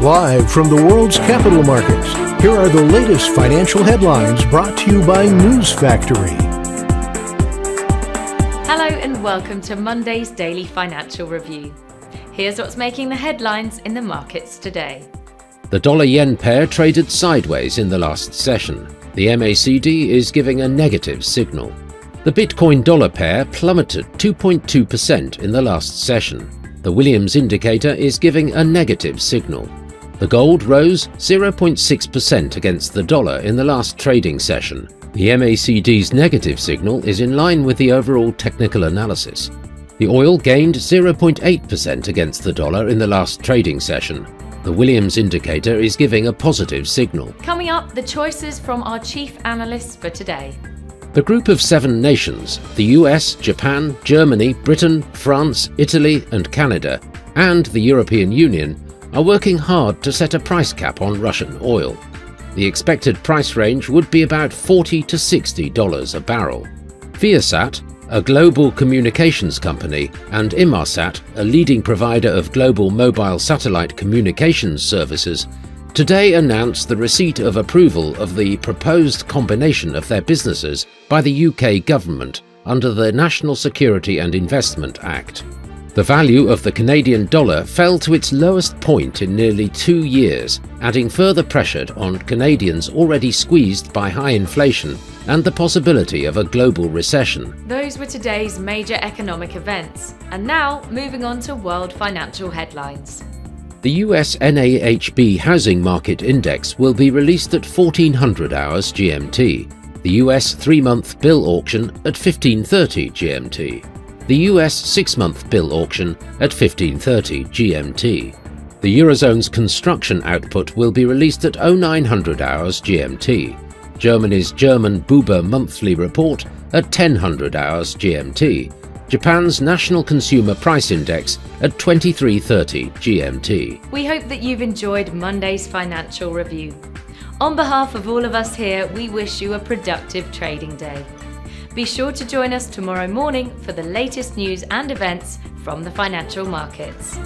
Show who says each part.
Speaker 1: Live from the world's capital markets, here are the latest financial headlines brought to you by News Factory.
Speaker 2: Hello and welcome to Monday's Daily Financial Review. Here's what's making the headlines in the markets today.
Speaker 3: The dollar-yen pair traded sideways in the last session. The MACD is giving a negative signal. The Bitcoin-dollar pair plummeted 2.2% in the last session. The Williams indicator is giving a negative signal. The gold rose 0.6% against the dollar in the last trading session. The MACD's negative signal is in line with the overall technical analysis. The oil gained 0.8% against the dollar in the last trading session. The Williams indicator is giving a positive signal.
Speaker 2: Coming up, the choices from our chief analysts for today.
Speaker 3: The Group of 7 nations, the US, Japan, Germany, Britain, France, Italy and Canada, and the European Union, are working hard to set a price cap on Russian oil. The expected price range would be about $40 to $60 a barrel. Viasat, a global communications company, and Inmarsat, a leading provider of global mobile satellite communications services, today announced the receipt of approval of the proposed combination of their businesses by the UK government under the National Security and Investment Act. The value of the Canadian dollar fell to its lowest point in nearly 2 years, adding further pressure on Canadians already squeezed by high inflation and the possibility of a global recession.
Speaker 2: Those were today's major economic events. And now, moving on to world financial headlines.
Speaker 3: The US NAHB Housing Market Index will be released at 1400 hours GMT, the US 3-month bill auction at 1530 GMT, the US 6-month bill auction at 1530 GMT. The Eurozone's construction output will be released at 0900 hours GMT, Germany's German Buber monthly report at 1000 hours GMT, Japan's National Consumer Price Index at 2330 GMT.
Speaker 2: We hope that you've enjoyed Monday's financial review. On behalf of all of us here, we wish you a productive trading day. Be sure to join us tomorrow morning for the latest news and events from the financial markets.